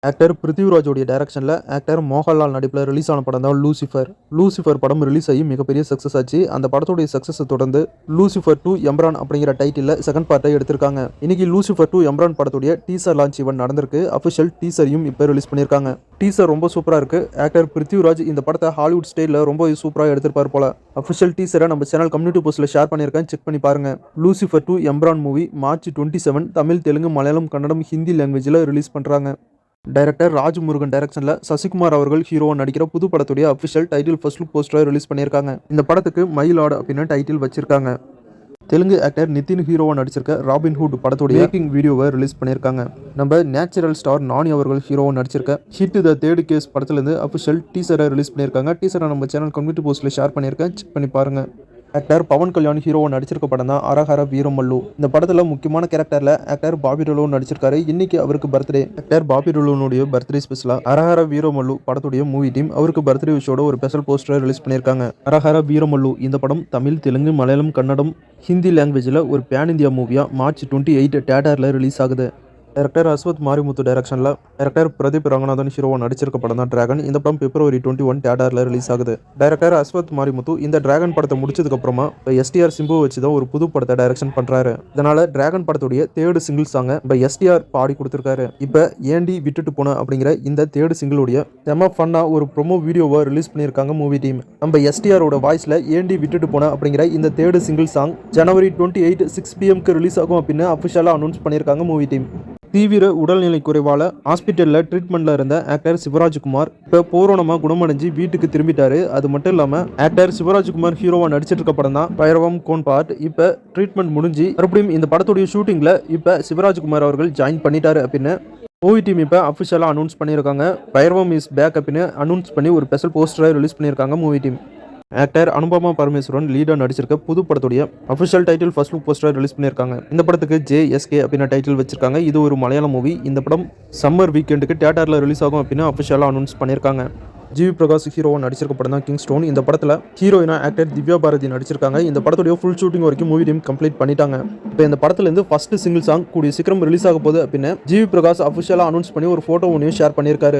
Actor பிருத்திவிராஜோடைய டைரக்ஷனில் actor Mohanlal நடிப்பில் release ஆன படம் தான் லூசிஃபர். லூசிஃபர் படம் ரிலீஸ் ஆகி மிகப்பெரிய சக்ஸஸ் ஆச்சு. அந்த படத்துடைய சக்ஸஸை தொடர்ந்து லூசிஃபர் 2 எம்ரான் அப்படிங்கிற டைட்டில் செகண்ட் பார்ட்டை எடுத்திருக்காங்க. இன்னைக்கு லூசிஃபர் 2 எம்ரான் படத்துடைய டீசர் லான்ச் ஈவென்ட் நடந்திருக்கு. அஃபிஷியல் டீசரையும் இப்போ ரிலீஸ் பண்ணியிருக்காங்க. டீசர் ரொம்ப சூப்பராக இருக்குது. ஆக்டர் பிருத்திவிராஜ் இந்த படத்தை ஹாலிவுட் ஸ்டைலில் ரொம்ப சூப்பராக எடுத்திருப்பார் போல. அஃபிஷியல் டீசரை நம்ம சேனல் கம்யூனிட்டி போஸ்ட்டில் ஷேர் பண்ணியிருக்கேன், செக் பண்ணி பாருங்க. Lucifer 2 Imran movie March 27 Tamil, Telugu, Malayalam, Kannada, Hindi லாங்குவேஜில் ரிலீஸ் பண்ணுறாங்க. டைரக்டர் ராஜ்முருகன் டைரக்ஷனில் சசிகுமார் அவர்கள் ஹீரோவா நடிக்கிற புது படத்துடைய அஃபிஷியல் டைட்டில் ஃபர்ஸ்ட் லுக் போஸ்டரை ரிலீஸ் பண்ணியிருக்காங்க. இந்த படத்துக்கு மயிலாடு அப்படின்னு டைட்டில் வச்சிருக்காங்க. தெலுங்கு ஆக்டர் நிதின் ஹீரோவா நடிச்சிருக்க ராபின்ஹுட் படத்துடைய மேக்கிங் வீடியோவை ரிலீஸ் பண்ணியிருக்காங்க. நம்ம நேச்சுரல் ஸ்டார் நானி அவர்கள் ஹீரோவா நடிச்சிருக்க ஹிட் த தேர்ட் கேஸ் படத்துலேருந்து அஃபிஷியல் டீசரை ரிலீஸ் பண்ணியிருக்காங்க. டீசரை நம்ம சேனல் கம்யூனிட்டி போஸ்ட்டில் ஷேர் பண்ணியிருக்கேன், செக் பண்ணி பாருங்க. ஆக்டர் பவன் கல்யாண் ஹீரோவை நடிச்சிருக்க படம் தான் அரஹர வீரமல்லு. இந்த படத்தில் முக்கியமான கேரக்டரில் ஆக்டர் பாபி டெயோல் நடிச்சிருக்காரு. இன்னைக்கு அவருக்கு பர்த்டே. ஆக்டர் பாபி டெயோலுடைய பர்த்டே ஸ்பெஷலாக அரஹர வீரமல்லு படத்துடைய மூவி டீம் அவருக்கு பர்த்டே விஷயோட ஒரு ஸ்பெஷல் போஸ்டரை ரிலீஸ் பண்ணியிருக்காங்க. அரஹர வீரமல்லு இந்த படம் தமிழ், தெலுங்கு, மலையாளம், கன்னடம், ஹிந்தி லாங்குவேஜில் ஒரு பேன் இந்தியா மூவியாக மார்ச் 28 தியேட்டரில் ரிலீஸ் ஆகுது. டைரக்டர் அஸ்வத் மாரிமுத்து டைரக்ஷனில் டைரக்டர் பிரதீப் ரங்கநாதன் ஹீரோவா நடிச்சிருக்க படம் தான் டிராகன். இந்த படம் பிப்ரவரி 21 தியேட்டரில் ரிலீஸ் ஆகுது. டைரக்டர் அஸ்வத் மாரிமுத்து இந்த டிராகன் படத்தை முடிச்சதுக்கப்புறமா இப்போ எஸ்டிஆர் சிம்பு வச்சு தான் ஒரு புது படத்தை டைரக்ஷன் பண்ணுறாரு. இதனால டிராகன் படத்துடைய தேர்டு சிங்கிள் சாங்கை இப்போ எஸ்டிஆர் பாடி கொடுத்துருக்காரு. இப்போ ஏண்டி விட்டுட்டு போன அப்படிங்கிற இந்த தேர்டு சிங்கிளுடைய செம ஃபன்னாக ஒரு ப்ரொமோ வீடியோவை ரிலீஸ் பண்ணியிருக்காங்க மூவி டீம். நம்ம எஸ்டிஆரோட வாய்ஸில் ஏண்டி விட்டுட்டு போன அப்படிங்கிற இந்த தேர்டு சிங்கிள் சாங் ஜனவரி 28 6 PM ரிலீஸ் ஆகும் அப்படின்னு அஃபிஷியலாக அனௌன்ஸ் பண்ணியிருக்காங்க மூவி டீம். தீவிர உடல்நிலை குறைவால் ஹாஸ்பிட்டலில் ட்ரீட்மெண்ட்டில் இருந்த ஆக்டர் சிவராஜ்குமார் இப்போ பூரணமாக குணமடைஞ்சு வீட்டுக்கு திரும்பிட்டாரு. அது மட்டும் இல்லாமல் ஆக்டர் சிவராஜ்குமார் ஹீரோவாக நடிச்சிட்டு இருக்க படம் தான் பைரவம் கோன் பார்ட். இப்போ ட்ரீட்மெண்ட் முடிஞ்சு மறுபடியும் இந்த படத்துடைய ஷூட்டிங்கில் இப்போ சிவராஜ்குமார் அவர்கள் ஜாயின் பண்ணிட்டாரு அப்படின்னு மூவி டீம் இப்போ அஃபிஷியலாக அனௌன்ஸ் பண்ணியிருக்காங்க. பைரவம் இஸ் பேக் அப்படின்னு அனௌன்ஸ் பண்ணி ஒரு ஸ்பெஷல் போஸ்டரை ரிலீஸ் பண்ணியிருக்காங்க movie team. Actor Anupama Parameswaran லீடா நடிச்சிருக்க புது படத்துடைய official title first look poster release பண்ணியிருக்காங்க. இந்த படத்துக்கு JSK அப்படின்னு டைட்டில் வச்சிருக்காங்க. இது ஒரு மலையாள மூவி. இந்த படம் சம்மர் வீக்கெண்டுக்கு தியேட்டரில் ரிலீஸ் ஆகும் அப்படின்னு அஃபிஷியலாக அனௌன்ஸ் பண்ணியிருக்காங்க. ஜிவி பிரகாஷ் ஹீரோவாக நடிச்சிருக்க படம் தான் கிங்ஸ்டோன். இந்த படத்தில் ஹீரோயினா ஆக்டர் திவ்யா பாரதி நடிச்சிருக்காங்க. இந்த படத்துடைய ஃபுல் ஷூட்டிங் வரைக்கும் மூவி டீம் கம்ப்ளீட் பண்ணிட்டாங்க. இப்போ இந்த படத்துலேருந்து ஃபர்ஸ்ட் சிங்கிள் சாங் கூடிய சீக்கிரம் ரிலீஸ் ஆக போகுது அப்படின்னு ஜிவி பிரகாஷ் அஃபிஷியலாக அனௌன்ஸ் பண்ணி ஒரு ஃபோட்டோ ஒன்றையும் ஷேர் பண்ணியிருக்காரு.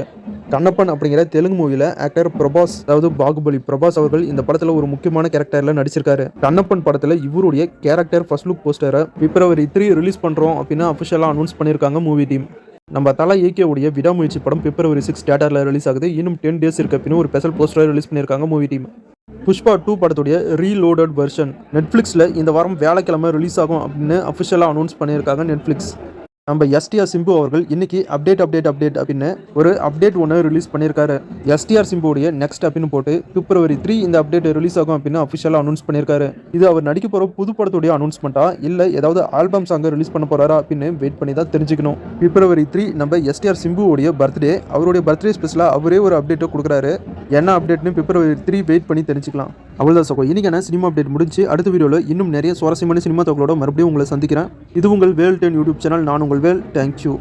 கண்ணப்பன் அப்படிங்கிற தெலுங்கு மூவியில் ஆக்டர் பிரபாஸ், அதாவது பாகுபலி பிரபாஸ் அவர்கள் இந்த படத்தில் ஒரு முக்கியமான கேரக்டரில் நடிச்சிருக்காரு. கண்ணப்பன் படத்தில் இவருடைய கேரக்டர் ஃபர்ஸ்ட் லுக் போஸ்டரை பிப்ரவரி 3 ரிலீஸ் பண்ணுறோம் அப்படின்னு அஃபிஷியலாக அனௌன்ஸ் பண்ணியிருக்காங்க மூவி டீம். நம்ம தலை இயக்கியுடைய விடாமுயற்சி படம் பிப்ரவரி 6 தியேட்டரில் ரிலீஸ் ஆகுது. இன்னும் 10 டேஸ் இருக்க அப்படின்னு ஒரு ஸ்பெஷல் போஸ்டரை ரிலீஸ் பண்ணியிருக்காங்க மூவி டீம். புஷ்பா 2 படத்துடைய ரீலோடட் வெர்ஷன் நெட்ஃப்ளிக்ஸில் இந்த வாரம் வியாழக்கிழமை ரிலீஸ் ஆகும் அப்படின்னு அஃபிஷியலாக அனௌன்ஸ் பண்ணியிருக்காங்க நெட்ஃப்ளிக்ஸ். நம்ம எஸ்டிஆர் சிம்பு அவர்கள் இன்னைக்கு அப்டேட் அப்படின்னு ஒரு அப்டேட் ஒன்று ரிலீஸ் பண்ணியிருக்காரு. எஸ்டிஆர் சிம்புடைய நெக்ஸ்ட் அப்படின்னு போட்டு பிப்ரவரி 3 இந்த அப்டேட் ரிலீஸ் ஆகும் அப்படின்னு அஃபிஷியலாக அனௌன்ஸ் பண்ணியிருக்காரு. இது அவர் நடிக்க போகிற புது படத்துடைய அனௌன்ஸ்மெண்ட்டா இல்லை ஏதாவது ஆல்பம் சாங்கை ரிலீஸ் பண்ண போறாரா அப்படின்னு வெயிட் பண்ணி தான் தெரிஞ்சுக்கணும். பிப்ரவரி 3 நம்ம எஸ்டிஆர் சிம்புவோடைய பர்த்டே. அவருடைய பர்த்டே ஸ்பெஷலாக அவரே ஒரு அப்டேட்டை கொடுக்குறாரு. என்ன அப்டேட்னு பிப்ரவரி 3 வெயிட் பண்ணி தெரிஞ்சுக்கலாம். அவ்வளோதான் சகோ, இன்னைக்கான சினிமா அப்டேட் முடிஞ்சு. அடுத்த வீடியோவில் இன்னும் நிறைய சுவாரஸ்யமான சினிமா தகவலோட மறுபடியும் உங்களை சந்திக்கிறேன். இது உங்கள் வேல் 10 யூடியூப் சேனல். நான் உங்கள் வேல். தேங்க்யூ.